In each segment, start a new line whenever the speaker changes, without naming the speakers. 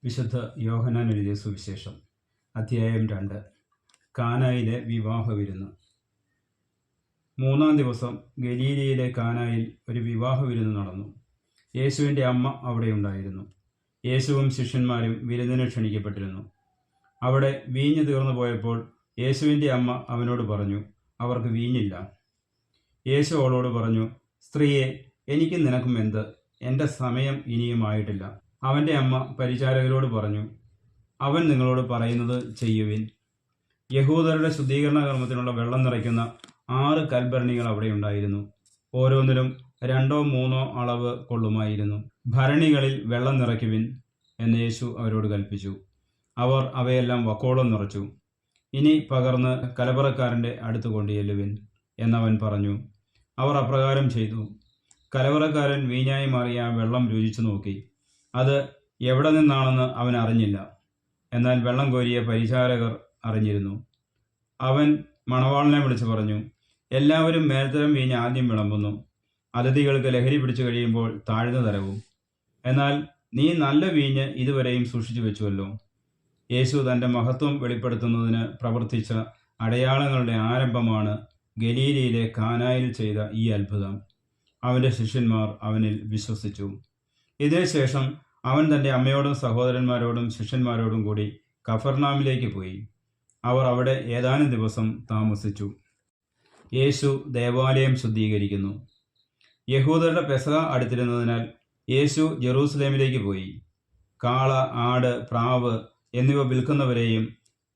വിശുദ്ധ യോഹന്നാൻ എഴുതിയ സുവിശേഷം അധ്യായം 2. കാനായിലെ വിവാഹ വിരുന്ന്. 3-ാം ദിവസം ഗലീലയിലെ കാനായിൽ ഒരു വിവാഹ വിരുന്ന് നടന്നു. യേശുവിൻ്റെ അമ്മ അവിടെ ഉണ്ടായിരുന്നു. യേശുവും ശിഷ്യന്മാരും വിരുന്നിന് ക്ഷണിക്കപ്പെട്ടിരുന്നു. അവിടെ വീഞ്ഞ് തീർന്നു പോയപ്പോൾ യേശുവിൻ്റെ അമ്മ അവനോട് പറഞ്ഞു, അവർക്ക് വീഞ്ഞില്ല. യേശു അവളോട് പറഞ്ഞു, സ്ത്രീയെ, എനിക്കും നിനക്കും എന്ത്? എൻ്റെ സമയം ഇനിയും ആയിട്ടില്ല. അവൻ്റെ അമ്മ പരിചാരകരോട് പറഞ്ഞു, അവൻ നിങ്ങളോട് പറയുന്നത് ചെയ്യുവിൻ. യഹൂദരുടെ ശുദ്ധീകരണ കർമ്മത്തിനുള്ള വെള്ളം നിറയ്ക്കുന്ന 6 കൽഭരണികൾ അവിടെ ഉണ്ടായിരുന്നു. ഓരോന്നിലും 2-3 അളവ് കൊള്ളുമായിരുന്നു. ഭരണികളിൽ വെള്ളം നിറയ്ക്കുവിൻ എന്ന് യേശു അവരോട് കൽപ്പിച്ചു. അവർ അവയെല്ലാം വക്കോളം നിറച്ചു. ഇനി പകർന്ന് കലവറക്കാരൻ്റെ അടുത്ത് കൊണ്ടുചെല്ലുവിൻ എന്നവൻ പറഞ്ഞു. അവർ അപ്രകാരം ചെയ്തു. കലവറക്കാരൻ വീഞ്ഞായി മാറിയ ആ വെള്ളം രുചിച്ചു നോക്കി. അത് എവിടെ നിന്നാണെന്ന് അവൻ അറിഞ്ഞില്ല. എന്നാൽ വെള്ളം കോരിയ പരിചാരകർ അറിഞ്ഞിരുന്നു. അവൻ മണവാളനെ വിളിച്ചു പറഞ്ഞു, എല്ലാവരും മേൽത്തരം വീഞ്ഞ് ആദ്യം വിളമ്പുന്നു, അതിഥികൾക്ക് ലഹരി പിടിച്ചു കഴിയുമ്പോൾ താഴ്ന്ന തരവും. എന്നാൽ നീ നല്ല വീഞ്ഞ് ഇതുവരെയും സൂക്ഷിച്ചു വെച്ചുവല്ലോ. യേശു തൻ്റെ മഹത്വം വെളിപ്പെടുത്തുന്നതിന് പ്രവർത്തിച്ച അടയാളങ്ങളുടെ ആരംഭമാണ് ഗലീലയിലെ കാനായിൽ ചെയ്ത ഈ അത്ഭുതം. അവൻ്റെ ശിഷ്യന്മാർ അവനിൽ വിശ്വസിച്ചു. ഇതിനുശേഷം അവൻ തൻ്റെ അമ്മയോടും സഹോദരന്മാരോടും ശിഷ്യന്മാരോടും കൂടി കഫർനാമിലേക്ക് പോയി. അവർ അവിടെ ഏതാനും ദിവസം താമസിച്ചു. യേശു ദേവാലയം ശുദ്ധീകരിക്കുന്നു. യഹൂദരുടെ പെസഹ അടുത്തിരുന്നതിനാൽ യേശു ജെറൂസലേമിലേക്ക് പോയി. കാള, ആട്, പ്രാവ് എന്നിവ വിൽക്കുന്നവരെയും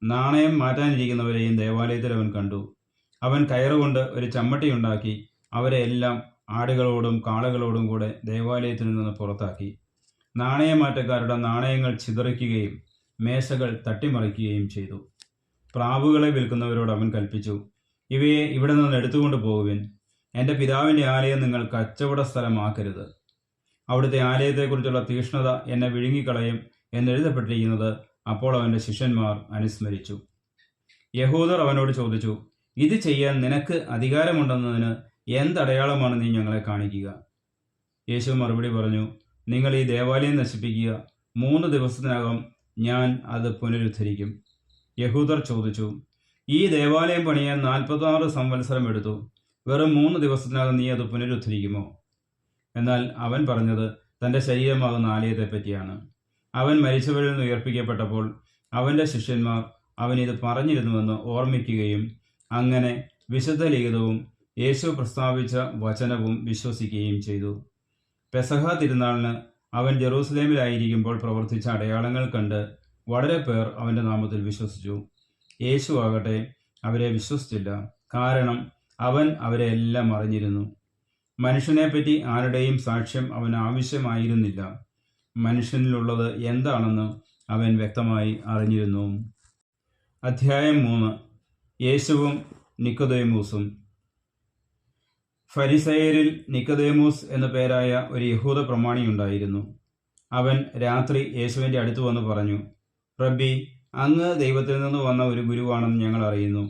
നാണയം മാറ്റാനിരിക്കുന്നവരെയും ദേവാലയത്തിൽ അവൻ കണ്ടു. അവൻ കയറുകൊണ്ട് ഒരു ചമ്മട്ടി ഉണ്ടാക്കി അവരെ എല്ലാം ആടുകളോടും കാളകളോടും കൂടെ ദേവാലയത്തിൽ നിന്ന് പുറത്താക്കി. നാണയമാറ്റക്കാരുടെ നാണയങ്ങൾ ചിതറിക്കുകയും മേശകൾ തട്ടിമറിക്കുകയും ചെയ്തു. പ്രാവുകളെ വിൽക്കുന്നവരോട് അവൻ കൽപ്പിച്ചു, ഇവയെ ഇവിടെ നിന്ന് എടുത്തുകൊണ്ട് പോകുവിൻ. എൻ്റെ പിതാവിൻ്റെ ആലയം നിങ്ങൾ കച്ചവട സ്ഥലമാക്കരുത്. അവിടുത്തെ ആലയത്തെക്കുറിച്ചുള്ള തീഷ്ണത എന്നെ വിഴുങ്ങിക്കളയും എന്നെഴുതപ്പെട്ടിരിക്കുന്നത് അപ്പോൾ അവൻ്റെ ശിഷ്യന്മാർ അനുസ്മരിച്ചു. യഹൂദർ അവനോട് ചോദിച്ചു, ഇത് ചെയ്യാൻ നിനക്ക് അധികാരമുണ്ടെന്നതിന് എന്തടയാളമാണ് നീ ഞങ്ങളെ കാണിക്കുക? യേശു മറുപടി പറഞ്ഞു, നിങ്ങൾ ഈ ദേവാലയം നശിപ്പിക്കുക, 3 ദിവസത്തിനകം ഞാൻ അത് പുനരുദ്ധരിക്കും. യഹൂദർ ചോദിച്ചു, ഈ ദേവാലയം പണിയാൻ 46 സംവത്സരം എടുത്തു, വെറും 3 ദിവസത്തിനകം നീ അത് പുനരുദ്ധരിക്കുമോ? എന്നാൽ അവൻ പറഞ്ഞത് തൻ്റെ ശരീരമാകുന്ന ആലയത്തെ പറ്റിയാണ്. അവൻ മരിച്ചവരിൽ നിന്ന് ഉയർപ്പിക്കപ്പെട്ടപ്പോൾ അവൻ്റെ ശിഷ്യന്മാർ അവൻ ഇത് പറഞ്ഞിരുന്നുവെന്ന് ഓർമ്മിക്കുകയും അങ്ങനെ വിശുദ്ധ ലിഖിതവും യേശു പ്രസ്താവിച്ച വചനവും വിശ്വസിക്കുകയും ചെയ്തു. പെസഹ തിരുനാളിന് അവൻ ജെറൂസലേമിലായിരിക്കുമ്പോൾ പ്രവർത്തിച്ച അടയാളങ്ങൾ കണ്ട് വളരെ പേർ അവൻ്റെ നാമത്തിൽ വിശ്വസിച്ചു. യേശു ആകട്ടെ അവരെ വിശ്വസിച്ചില്ല, കാരണം അവൻ അവരെ എല്ലാം അറിഞ്ഞിരുന്നു. മനുഷ്യനെപ്പറ്റി ആരുടെയും സാക്ഷ്യം അവന് ആവശ്യമായിരുന്നില്ല. മനുഷ്യനിലുള്ളത് എന്താണെന്ന് അവൻ വ്യക്തമായി അറിഞ്ഞിരുന്നു. അധ്യായം 3. യേശുവും നിക്കോദേമൂസും. ഫരിസയരിൽ നിക്കോദേമൂസ് എന്നു പേരായ ഒരു യഹൂദ പ്രമാണിയുണ്ടായിരുന്നു. അവൻ രാത്രി യേശുവിൻ്റെ അടുത്ത് വന്ന് പറഞ്ഞു, റബ്ബി, അങ്ങ് ദൈവത്തിൽ നിന്ന് വന്ന ഒരു ഗുരുവാണെന്ന് ഞങ്ങൾ അറിയുന്നു.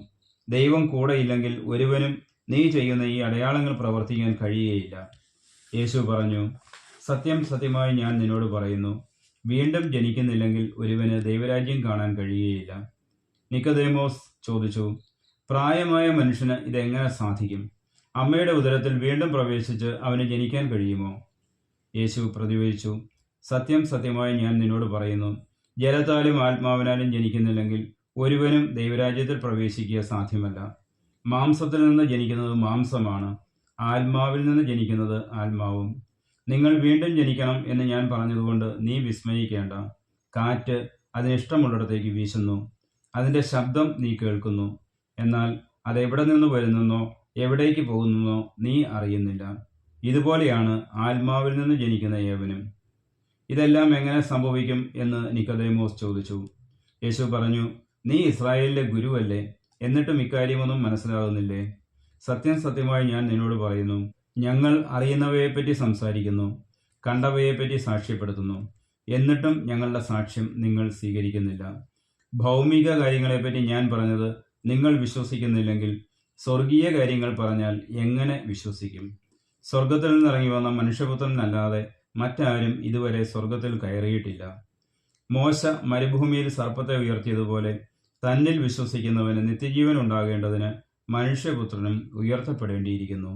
ദൈവം കൂടെയില്ലെങ്കിൽ ഒരുവനും നീ ചെയ്യുന്ന ഈ അടയാളങ്ങൾ പ്രവർത്തിക്കാൻ കഴിയുകയില്ല. യേശു പറഞ്ഞു, സത്യം സത്യമായി ഞാൻ നിന്നോട് പറയുന്നു, വീണ്ടും ജനിക്കുന്നില്ലെങ്കിൽ ഒരുവന് ദൈവരാജ്യം കാണാൻ കഴിയുകയില്ല. നിക്കോദേമോസ് ചോദിച്ചു, പ്രായമായ മനുഷ്യന് ഇതെങ്ങനെ സാധിക്കും? അമ്മയുടെ ഉദരത്തിൽ വീണ്ടും പ്രവേശിച്ച് അവന് ജനിക്കാൻ കഴിയുമോ? യേശു പ്രതിവചിച്ചു, സത്യം സത്യമായി ഞാൻ നിന്നോട് പറയുന്നു, ജലത്താലും ആത്മാവിനാലും ജനിക്കുന്നില്ലെങ്കിൽ ഒരുവനും ദൈവരാജ്യത്തിൽ പ്രവേശിക്കുക സാധ്യമല്ല. മാംസത്തിൽ നിന്ന് ജനിക്കുന്നത് മാംസമാണ്, ആത്മാവിൽ നിന്ന് ജനിക്കുന്നത് ആത്മാവും. നിങ്ങൾ വീണ്ടും ജനിക്കണം എന്ന് ഞാൻ പറഞ്ഞതുകൊണ്ട് നീ വിസ്മയിക്കേണ്ട. കാറ്റ് അതിനിഷ്ടമുള്ളിടത്തേക്ക് വീശുന്നു, അതിൻ്റെ ശബ്ദം നീ കേൾക്കുന്നു, എന്നാൽ അതെവിടെ നിന്ന് വരുന്നെന്നോ എവിടേക്ക് പോകുന്നെന്നോ നീ അറിയുന്നില്ല. ഇതുപോലെയാണ് ആത്മാവിൽ നിന്ന് ജനിക്കുന്ന ഏവനും. ഇതെല്ലാം എങ്ങനെ സംഭവിക്കും എന്ന് നിക്കോദേമോസ് ചോദിച്ചു. യേശു പറഞ്ഞു, നീ ഇസ്രായേലിലെ ഗുരുവല്ലേ, എന്നിട്ടും ഇക്കാര്യമൊന്നും മനസ്സിലാകുന്നില്ലേ? സത്യം സത്യമായി ഞാൻ നിന്നോട് പറയുന്നു, ഞങ്ങൾ അറിയുന്നവയെപ്പറ്റി സംസാരിക്കുന്നു, കണ്ടവയെപ്പറ്റി സാക്ഷ്യപ്പെടുത്തുന്നു, എന്നിട്ടും ഞങ്ങളുടെ സാക്ഷ്യം നിങ്ങൾ സ്വീകരിക്കുന്നില്ല. ഭൗമിക കാര്യങ്ങളെപ്പറ്റി ഞാൻ പറഞ്ഞത് നിങ്ങൾ വിശ്വസിക്കുന്നില്ലെങ്കിൽ സ്വർഗീയ കാര്യങ്ങൾ പറഞ്ഞാൽ എങ്ങനെ വിശ്വസിക്കും? സ്വർഗത്തിൽ നിന്നിറങ്ങി വന്ന മനുഷ്യപുത്രനല്ലാതെ മറ്റാരും ഇതുവരെ സ്വർഗത്തിൽ കയറിയിട്ടില്ല. മോശ മരുഭൂമിയിൽ സർപ്പത്തെ ഉയർത്തിയതുപോലെ തന്നിൽ വിശ്വസിക്കുന്നവന് നിത്യജീവൻ ഉണ്ടാകേണ്ടതിന് മനുഷ്യപുത്രനും ഉയർത്തപ്പെടേണ്ടിയിരിക്കുന്നു.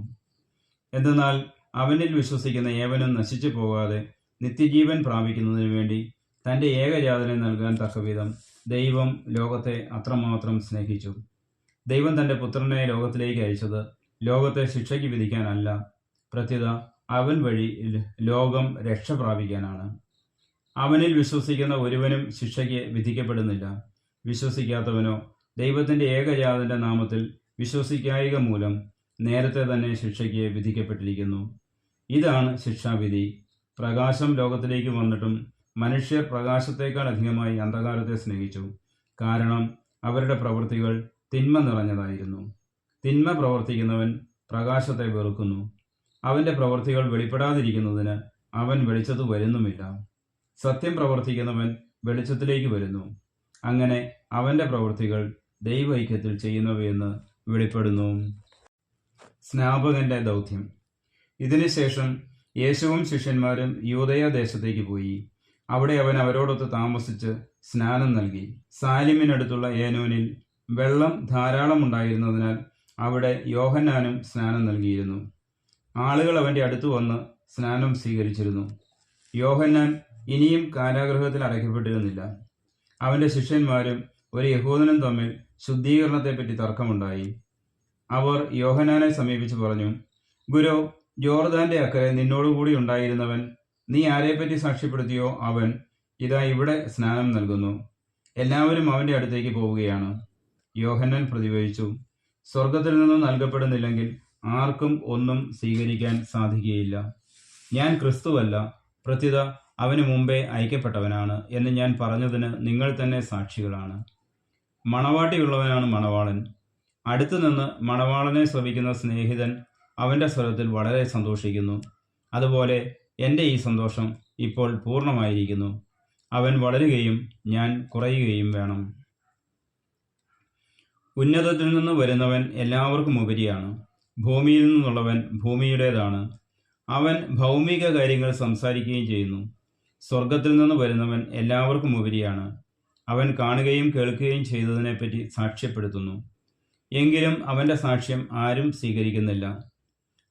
എന്തെന്നാൽ അവനിൽ വിശ്വസിക്കുന്ന ഏവനും നശിച്ചു പോകാതെ നിത്യജീവൻ പ്രാപിക്കുന്നതിനു വേണ്ടി തൻ്റെ ഏകജാതനെ നൽകാൻ തക്കവിധം ദൈവം ലോകത്തെ അത്രമാത്രം സ്നേഹിച്ചു. ദൈവം തൻ്റെ പുത്രനെ ലോകത്തിലേക്ക് അയച്ചത് ലോകത്തെ ശിക്ഷയ്ക്ക് വിധിക്കാനല്ല, പ്രത്യുത അവൻ വഴി ലോകം രക്ഷ പ്രാപിക്കാനാണ്. അവനിൽ വിശ്വസിക്കുന്ന ഒരുവനും ശിക്ഷയ്ക്ക് വിധിക്കപ്പെടുന്നില്ല. വിശ്വസിക്കാത്തവനോ ദൈവത്തിൻ്റെ ഏകജാതന്റെ നാമത്തിൽ വിശ്വസിക്കായിക മൂലം നേരത്തെ തന്നെ ശിക്ഷയ്ക്ക് വിധിക്കപ്പെട്ടിരിക്കുന്നു. ഇതാണ് ശിക്ഷാവിധി. പ്രകാശം ലോകത്തിലേക്ക് വന്നിട്ടും മനുഷ്യർ പ്രകാശത്തേക്കാൾ അധികമായി അന്ധകാരത്തെ സ്നേഹിച്ചു, കാരണം അവരുടെ പ്രവൃത്തികൾ തിന്മ നിറഞ്ഞതായിരുന്നു. തിന്മ പ്രവർത്തിക്കുന്നവൻ പ്രകാശത്തെ വെറുക്കുന്നു, അവൻ്റെ പ്രവൃത്തികൾ വെളിപ്പെടാതിരിക്കുന്നതിന് അവൻ വെളിച്ചത്ത് വരുന്നുമില്ല. സത്യം പ്രവർത്തിക്കുന്നവൻ വെളിച്ചത്തിലേക്ക് വരുന്നു, അങ്ങനെ അവൻ്റെ പ്രവൃത്തികൾ ദൈവൈക്യത്തിൽ ചെയ്യുന്നവയെന്ന് വെളിപ്പെടുന്നു. സ്നാപകന്റെ ദൗത്യം. ഇതിനുശേഷം യേശുവും ശിഷ്യന്മാരും യൂദയ ദേശത്തേക്ക് പോയി. അവിടെ അവൻ അവരോടൊത്ത് താമസിച്ച് സ്നാനം നൽകി. സാലിമിനടുത്തുള്ള ഏനോനിൽ വെള്ളം ധാരാളം ഉണ്ടായിരുന്നതിനാൽ അവിടെ യോഹന്നാനും സ്നാനം നൽകിയിരുന്നു. ആളുകൾ അവൻ്റെ അടുത്ത് വന്ന് സ്നാനം സ്വീകരിച്ചിരുന്നു. യോഹന്നാൻ ഇനിയും കാരാഗൃഹത്തിൽ അടയ്ക്കപ്പെട്ടിരുന്നില്ല. അവൻ്റെ ശിഷ്യന്മാരും ഒരു യഹൂദനും തമ്മിൽ ശുദ്ധീകരണത്തെപ്പറ്റി തർക്കമുണ്ടായി. അവർ യോഹന്നാനെ സമീപിച്ച് പറഞ്ഞു, ഗുരു, ജോർദാന്റെ അക്കരെ നിന്നോടുകൂടി ഉണ്ടായിരുന്നവൻ നീ ആരെപ്പറ്റി സാക്ഷ്യപ്പെടുത്തിയോ അവൻ ഇതാ ഇവിടെ സ്നാനം നൽകുന്നു. എല്ലാവരും അവൻ്റെ അടുത്തേക്ക് പോവുകയാണ്. യോഹന്നാൻ പ്രതിവചിച്ചു, സ്വർഗത്തിൽ നിന്നും നൽകപ്പെടുന്നില്ലെങ്കിൽ ആർക്കും ഒന്നും സ്വീകരിക്കാൻ സാധിക്കുകയില്ല. ഞാൻ ക്രിസ്തുവല്ല, പ്രത്യുത അവന് മുമ്പേ അയക്കപ്പെട്ടവനാണ് എന്ന് ഞാൻ പറഞ്ഞതിന് നിങ്ങൾ തന്നെ സാക്ഷികളാണ്. മണവാട്ടിയുള്ളവനാണ് മണവാളൻ. അടുത്തുനിന്ന് മണവാളനെ ശ്രവിക്കുന്ന സ്നേഹിതൻ അവൻ്റെ സ്വരത്തിൽ വളരെ സന്തോഷിക്കുന്നു. അതുപോലെ എൻ്റെ ഈ സന്തോഷം ഇപ്പോൾ പൂർണ്ണമായിരിക്കുന്നു. അവൻ വളരുകയും ഞാൻ കുറയുകയും വേണം. ഉന്നതത്തിൽ നിന്ന് വരുന്നവൻ എല്ലാവർക്കും ഉപരിയാണ്. ഭൂമിയിൽ നിന്നുള്ളവൻ ഭൂമിയുടേതാണ്. അവൻ ഭൗമിക കാര്യങ്ങൾ സംസാരിക്കുകയും ചെയ്യുന്നു. സ്വർഗത്തിൽ നിന്ന് വരുന്നവൻ എല്ലാവർക്കും ഉപരിയാണ്. അവൻ കാണുകയും കേൾക്കുകയും ചെയ്തതിനെപ്പറ്റി സാക്ഷ്യപ്പെടുത്തുന്നു. എങ്കിലും അവൻ്റെ സാക്ഷ്യം ആരും സ്വീകരിക്കുന്നില്ല.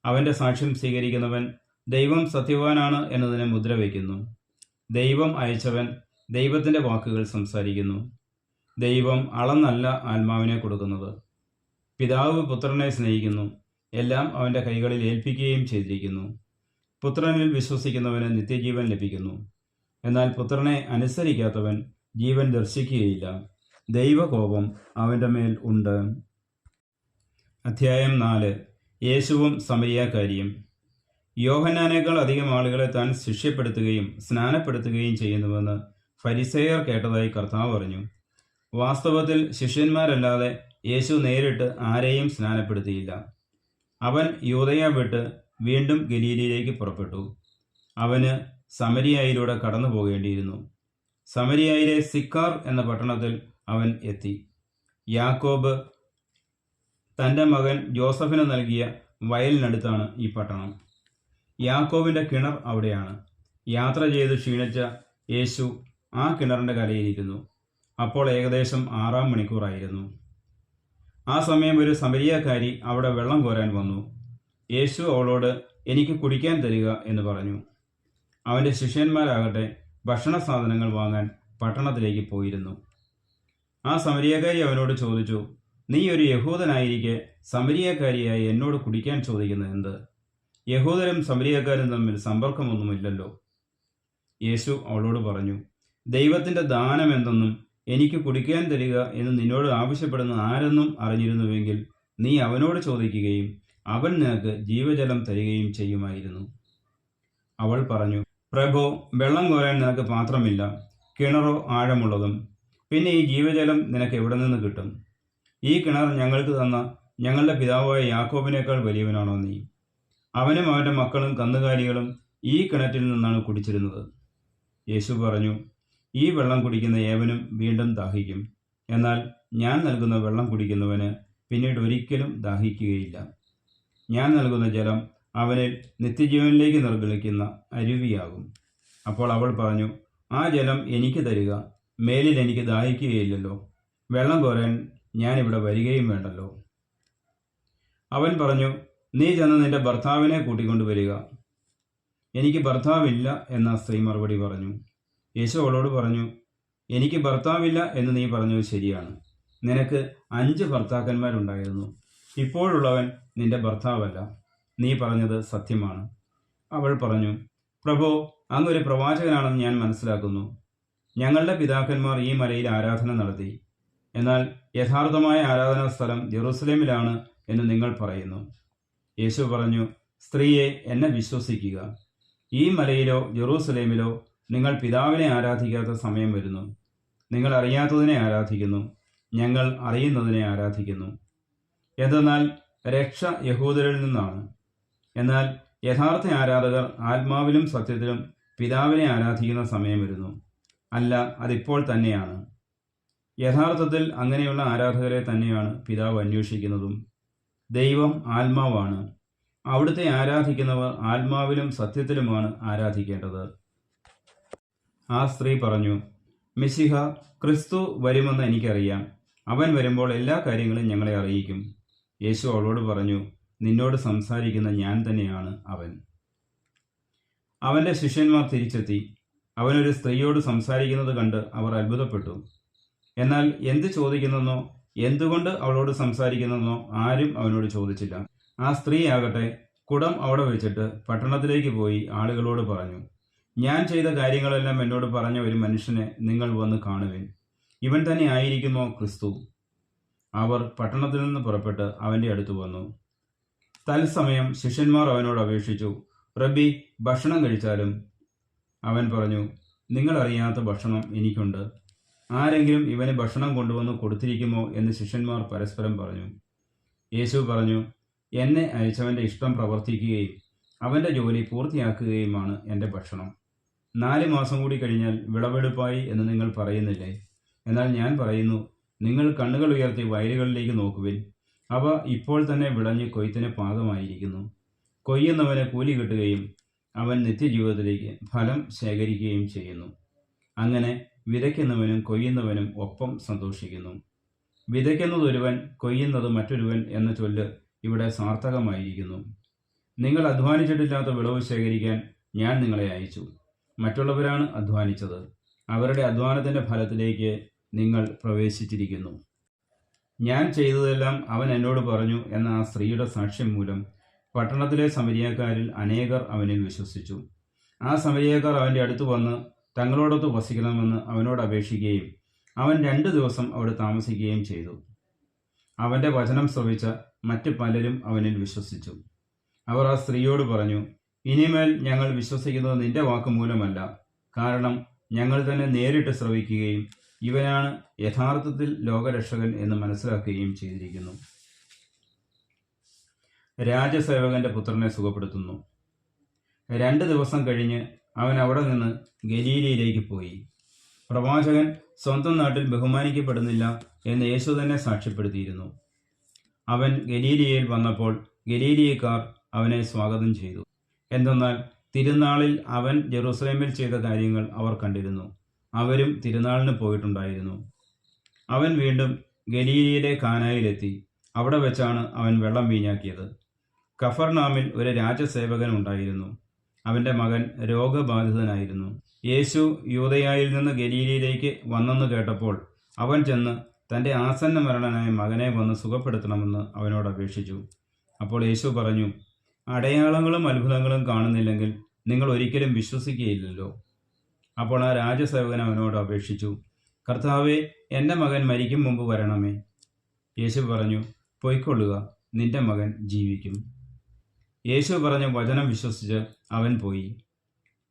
അവൻ്റെ സാക്ഷ്യം സ്വീകരിക്കുന്നവൻ ദൈവം സത്യവാനാണ് എന്നതിനെ മുദ്ര വയ്ക്കുന്നു. ദൈവം അയച്ചവൻ ദൈവത്തിൻ്റെ വാക്കുകൾ സംസാരിക്കുന്നു. ദൈവം അളന്നല്ല ആത്മാവിനെ കൊടുക്കുന്നത്. പിതാവ് പുത്രനെ സ്നേഹിക്കുന്നു, എല്ലാം അവൻ്റെ കൈകളിൽ ഏൽപ്പിക്കുകയും ചെയ്തിരിക്കുന്നു. പുത്രനിൽ വിശ്വസിക്കുന്നവന് നിത്യജീവൻ ലഭിക്കുന്നു. എന്നാൽ പുത്രനെ അനുസരിക്കാത്തവൻ ജീവൻ ദർശിക്കുകയില്ല. ദൈവകോപം അവൻ്റെ മേൽ ഉണ്ട്. അധ്യായം 4. യേശുവും സമരിയാക്കാരിയും. യോഹന്നാനേക്കാൾ അധികം ആളുകളെ താൻ ശിഷ്യപ്പെടുത്തുകയും സ്നാനപ്പെടുത്തുകയും ചെയ്യുന്നുവെന്ന് ഫരിസേയർ കേട്ടതായി കർത്താവ് പറഞ്ഞു. വാസ്തവത്തിൽ ശിഷ്യന്മാരല്ലാതെ യേശു നേരിട്ട് ആരെയും സ്നാനപ്പെടുത്തിയില്ല. അവൻ യൂദയ വിട്ട് വീണ്ടും ഗലീലയിലേക്ക് പുറപ്പെട്ടു. അവന് സമരിയായിലൂടെ കടന്നു പോകേണ്ടിയിരുന്നു. സമരിയായിലെ സിക്കാർ എന്ന പട്ടണത്തിൽ അവൻ എത്തി. യാക്കോബ് തൻ്റെ മകൻ ജോസഫിന് നൽകിയ വയലിനടുത്താണ് ഈ പട്ടണം. യാക്കോബിൻ്റെ കിണർ അവിടെയാണ്. യാത്ര ചെയ്ത് ക്ഷീണിച്ച യേശു ആ കിണറിൻ്റെ കരയിലിരുന്നു. അപ്പോൾ ഏകദേശം 6 മണിക്കൂറായിരുന്നു. ആ സമയം ഒരു സമരിയാക്കാരി അവിടെ വെള്ളം കോരാൻ വന്നു. യേശു അവളോട്, എനിക്ക് കുടിക്കാൻ തരിക എന്ന് പറഞ്ഞു. അവൻ്റെ ശിഷ്യന്മാരാകട്ടെ ഭക്ഷണ സാധനങ്ങൾ വാങ്ങാൻ പട്ടണത്തിലേക്ക് പോയിരുന്നു. ആ സമരിയാക്കാരി അവനോട് ചോദിച്ചു, നീ ഒരു യഹൂദനായിരിക്കെ സമരിയാക്കാരിയായി എന്നോട് കുടിക്കാൻ ചോദിക്കുന്നത് എന്ത്? യഹൂദരും സമരിയാക്കാരും തമ്മിൽ സമ്പർക്കമൊന്നുമില്ലല്ലോ. യേശു അവളോട് പറഞ്ഞു, ദൈവത്തിൻ്റെ ദാനം എന്തെന്നും എനിക്ക് കുടിക്കാൻ തരിക എന്ന് നിന്നോട് ആവശ്യപ്പെടുന്ന ആരെന്നും അറിഞ്ഞിരുന്നുവെങ്കിൽ നീ അവനോട് ചോദിക്കുകയും അവൻ നിനക്ക് ജീവജലം തരികയും ചെയ്യുമായിരുന്നു. അവൾ പറഞ്ഞു, പ്രഭോ, വെള്ളം കോരാൻ നിനക്ക് പാത്രമില്ല, കിണറോ ആഴമുള്ളതും. പിന്നെ ഈ ജീവജലം നിനക്ക് എവിടെ നിന്ന് കിട്ടും? ഈ കിണർ ഞങ്ങൾക്ക് തന്ന ഞങ്ങളുടെ പിതാവായ യാക്കോബിനേക്കാൾ വലിയവനാണോ നീ? അവനും അവൻ്റെ മക്കളും കന്നുകാലികളും ഈ കിണറ്റിൽ നിന്നാണ് കുടിച്ചിരുന്നത്. യേശു പറഞ്ഞു, ഈ വെള്ളം കുടിക്കുന്ന ഏവനും വീണ്ടും ദാഹിക്കും. എന്നാൽ ഞാൻ നൽകുന്ന വെള്ളം കുടിക്കുന്നവന് പിന്നീട് ഒരിക്കലും ദാഹിക്കുകയില്ല. ഞാൻ നൽകുന്ന ജലം അവനിൽ നിത്യജീവനിലേക്ക് നിർഗളിക്കുന്ന അരുവിയാകും. അപ്പോൾ അവൾ പറഞ്ഞു, ആ ജലം എനിക്ക് തരിക, മേലിൽ എനിക്ക് ദാഹിക്കുകയില്ലല്ലോ, വെള്ളം കോരാൻ ഞാനിവിടെ വരികയും വേണ്ടല്ലോ. അവൻ പറഞ്ഞു, നീ ചെന്ന് നിന്റെ ഭർത്താവിനെ കൂട്ടിക്കൊണ്ടുവരിക. എനിക്ക് ഭർത്താവില്ല എന്ന സ്ത്രീ മറുപടി പറഞ്ഞു. യേശു അവളോട് പറഞ്ഞു, എനിക്ക് ഭർത്താവില്ല എന്ന് നീ പറഞ്ഞത് ശരിയാണ്. നിനക്ക് 5 ഭർത്താക്കന്മാരുണ്ടായിരുന്നു. ഇപ്പോഴുള്ളവൻ നിന്റെ ഭർത്താവല്ല. നീ പറഞ്ഞത് സത്യമാണ്. അവൾ പറഞ്ഞു, പ്രഭോ, അങ്ങൊരു പ്രവാചകനാണെന്ന് ഞാൻ മനസ്സിലാക്കുന്നു. ഞങ്ങളുടെ പിതാക്കന്മാർ ഈ മലയിൽ ആരാധന നടത്തി. എന്നാൽ യഥാർത്ഥമായ ആരാധനാ സ്ഥലം ജെറൂസലേമിലാണ് എന്ന് നിങ്ങൾ പറയുന്നു. യേശു പറഞ്ഞു, സ്ത്രീയെ, എന്നെ വിശ്വസിക്കുക. ഈ മലയിലോ ജെറൂസലേമിലോ നിങ്ങൾ പിതാവിനെ ആരാധിക്കാത്ത സമയം വരുന്നു. നിങ്ങൾ അറിയാത്തതിനെ ആരാധിക്കുന്നു, ഞങ്ങൾ അറിയുന്നതിനെ ആരാധിക്കുന്നു. എന്തെന്നാൽ രക്ഷ യഹൂദരിൽ നിന്നാണ്. എന്നാൽ യഥാർത്ഥ ആരാധകർ ആത്മാവിലും സത്യത്തിലും പിതാവിനെ ആരാധിക്കുന്ന സമയം വരുന്നു. അല്ല, അതിപ്പോൾ തന്നെയാണ്. യഥാർത്ഥത്തിൽ അങ്ങനെയുള്ള ആരാധകരെ തന്നെയാണ് പിതാവ് അന്വേഷിക്കുന്നതും. ദൈവം ആത്മാവാണ്. അവിടുത്തെ ആരാധിക്കുന്നവർ ആത്മാവിലും സത്യത്തിലുമാണ് ആരാധിക്കേണ്ടത്. ആ സ്ത്രീ പറഞ്ഞു, മിശിഹ ക്രിസ്തു വരുമെന്ന് എനിക്കറിയാം. അവൻ വരുമ്പോൾ എല്ലാ കാര്യങ്ങളും ഞങ്ങളെ അറിയിക്കും. യേശു അവളോട് പറഞ്ഞു, നിന്നോട് സംസാരിക്കുന്ന ഞാൻ തന്നെയാണ് അവൻ. അവൻ്റെ ശിഷ്യന്മാർ തിരിച്ചെത്തി. അവനൊരു സ്ത്രീയോട് സംസാരിക്കുന്നത് കണ്ട് അവർ അത്ഭുതപ്പെട്ടു. എന്നാൽ എന്ത് ചോദിക്കുന്നെന്നോ എന്തുകൊണ്ട് അവളോട് സംസാരിക്കുന്നെന്നോ ആരും അവനോട് ചോദിച്ചില്ല. ആ സ്ത്രീ ആകട്ടെ കുടം അവിടെ വെച്ചിട്ട് പട്ടണത്തിലേക്ക് പോയി ആളുകളോട് പറഞ്ഞു, ഞാൻ ചെയ്ത കാര്യങ്ങളെല്ലാം എന്നോട് പറഞ്ഞ ഒരു മനുഷ്യനെ നിങ്ങൾ വന്ന് കാണുവിൻ. ഇവൻ തന്നെ ആയിരിക്കുമോ ക്രിസ്തു? അവർ പട്ടണത്തിൽ നിന്ന് പുറപ്പെട്ട് അവൻ്റെ അടുത്ത് വന്നു. തത്സമയം ശിഷ്യന്മാർ അവനോട് അപേക്ഷിച്ചു, റബ്ബി, ഭക്ഷണം കഴിച്ചാലും. അവൻ പറഞ്ഞു, നിങ്ങൾ അറിയാത്ത ഭക്ഷണം എനിക്കുണ്ട്. ആരെങ്കിലും ഇവന് ഭക്ഷണം കൊണ്ടുവന്ന് കൊടുത്തിരിക്കുമോ എന്ന് ശിഷ്യന്മാർ പരസ്പരം പറഞ്ഞു. യേശു പറഞ്ഞു, എന്നെ അയച്ചവൻ്റെ ഇഷ്ടം പ്രവർത്തിക്കുകയും അവൻ്റെ ജോലി പൂർത്തിയാക്കുകയുമാണ് എൻ്റെ ഭക്ഷണം. 4 മാസം കൂടി കഴിഞ്ഞാൽ വിളവെടുപ്പായി എന്ന് നിങ്ങൾ പറയുന്നില്ലേ? എന്നാൽ ഞാൻ പറയുന്നു, നിങ്ങൾ കണ്ണുകൾ ഉയർത്തി വയലുകളിലേക്ക് നോക്കുവിൻ. അവ ഇപ്പോൾ തന്നെ വിളഞ്ഞ് കൊയ്ത്തിന് പാകമായിരിക്കുന്നു. കൊയ്യുന്നവന് കൂലി കിട്ടുകയും അവൻ നിത്യജീവിതത്തിലേക്ക് ഫലം ശേഖരിക്കുകയും ചെയ്യുന്നു. അങ്ങനെ വിതയ്ക്കുന്നവനും കൊയ്യുന്നവനും ഒപ്പം സന്തോഷിക്കുന്നു. വിതയ്ക്കുന്നതൊരുവൻ, കൊയ്യുന്നത് മറ്റൊരുവൻ എന്ന ചൊല്ല് ഇവിടെ സാർത്ഥകമായിരിക്കുന്നു. നിങ്ങൾ അധ്വാനിച്ചിട്ടില്ലാത്ത വിളവ് ശേഖരിക്കാൻ ഞാൻ നിങ്ങളെ അയച്ചു. മറ്റുള്ളവരാണ് അധ്വാനിച്ചത്. അവരുടെ അധ്വാനത്തിൻ്റെ ഫലത്തിലേക്ക് നിങ്ങൾ പ്രവേശിച്ചിരിക്കുന്നു. ഞാൻ ചെയ്തതെല്ലാം അവൻ എന്നോട് പറഞ്ഞു എന്ന ആ സ്ത്രീയുടെ സാക്ഷ്യം മൂലം പട്ടണത്തിലെ സമരിയക്കാരിൽ അനേകർ അവനിൽ വിശ്വസിച്ചു. ആ സമരിയക്കാർ അവൻ്റെ അടുത്ത് വന്ന് തങ്ങളോടൊത്ത് വസിക്കണമെന്ന് അവനോട് അപേക്ഷിക്കുകയും അവൻ 2 ദിവസം അവിടെ താമസിക്കുകയും ചെയ്തു. അവൻ്റെ വചനം ശ്രവിച്ച മറ്റ് പലരും അവനിൽ വിശ്വസിച്ചു. അവർ ആ സ്ത്രീയോട് പറഞ്ഞു, ഇനിമേൽ ഞങ്ങൾ വിശ്വസിക്കുന്നത് നിന്റെ വാക്കുമൂലമല്ല, കാരണം ഞങ്ങൾ തന്നെ നേരിട്ട് ശ്രവിക്കുകയും ഇവനാണ് യഥാർത്ഥത്തിൽ ലോകരക്ഷകൻ എന്ന് മനസ്സിലാക്കുകയും ചെയ്തിരിക്കുന്നു. രാജസേവകന്റെ പുത്രനെ സുഖപ്പെടുത്തുന്നു. 2 ദിവസം കഴിഞ്ഞ് അവൻ അവിടെ നിന്ന് ഗലീലയിലേക്ക് പോയി. പ്രവാചകൻ സ്വന്തം നാട്ടിൽ ബഹുമാനിക്കപ്പെടുന്നില്ല എന്ന് യേശു തന്നെ സാക്ഷ്യപ്പെടുത്തിയിരുന്നു. അവൻ ഗലീലയിൽ വന്നപ്പോൾ ഗലീലിയക്കാർ അവനെ സ്വാഗതം ചെയ്തു. എന്തെന്നാൽ തിരുനാളിൽ അവൻ ജെറൂസലേമിൽ ചെയ്ത കാര്യങ്ങൾ അവർ കണ്ടിരുന്നു. അവരും തിരുനാളിന് പോയിട്ടുണ്ടായിരുന്നു. അവൻ വീണ്ടും ഗലീലയിലെ കാനായിലെത്തി. അവിടെ വെച്ചാണ് അവൻ വെള്ളം വീഞ്ഞാക്കിയത്. കഫർനാമിൽ ഒരു രാജസേവകൻ ഉണ്ടായിരുന്നു. അവൻ്റെ മകൻ രോഗബാധിതനായിരുന്നു. യേശു യൂദയായിൽ നിന്ന് ഗലീലയിലേക്ക് വന്നെന്ന് കേട്ടപ്പോൾ അവൻ ചെന്ന് തൻ്റെ ആസന്ന മരണനായ മകനെ വന്ന് സുഖപ്പെടുത്തണമെന്ന് അവനോട് അപേക്ഷിച്ചു. അപ്പോൾ യേശു പറഞ്ഞു, അടയാളങ്ങളും അത്ഭുതങ്ങളും കാണുന്നില്ലെങ്കിൽ നിങ്ങൾ ഒരിക്കലും വിശ്വസിക്കുകയില്ലല്ലോ. അപ്പോൾ ആ രാജസേവകൻ അവനോട് അപേക്ഷിച്ചു, കർത്താവേ, എൻ്റെ മകൻ മരിക്കും മുമ്പ് വരണമേ. യേശു പറഞ്ഞു, പൊയ്ക്കൊള്ളുക, നിന്റെ മകൻ ജീവിക്കും. യേശു പറഞ്ഞ വചനം വിശ്വസിച്ച് അവൻ പോയി.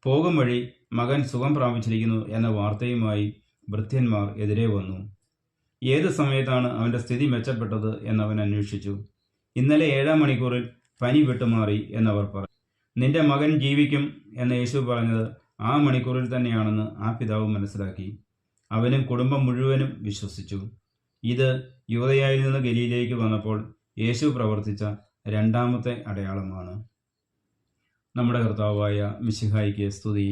പോകും വഴി മകൻ സുഖം പ്രാപിച്ചിരിക്കുന്നു എന്ന വാർത്തയുമായി ഭൃത്യന്മാർ എതിരെ വന്നു. ഏത് സമയത്താണ് അവൻ്റെ സ്ഥിതി മെച്ചപ്പെട്ടത് എന്നവൻ അന്വേഷിച്ചു. ഇന്നലെ 7-ാം മണിക്കൂറിൽ പനി വിട്ടുമാറി എന്നവർ പറഞ്ഞു. നിന്റെ മകൻ ജീവിക്കും എന്ന് യേശു പറഞ്ഞത് ആ മണിക്കൂറിൽ തന്നെയാണെന്ന് ആ പിതാവ് മനസ്സിലാക്കി. അവനും കുടുംബം മുഴുവനും വിശ്വസിച്ചു. ഇത് യൂദയായിൽ നിന്ന് ഗലീലയിലേക്ക് വന്നപ്പോൾ യേശു പ്രവർത്തിച്ച 2ാമത്തെ അടയാളമാണ്. നമ്മുടെ കർത്താവായ മിശിഹായിക്ക് സ്തുതി.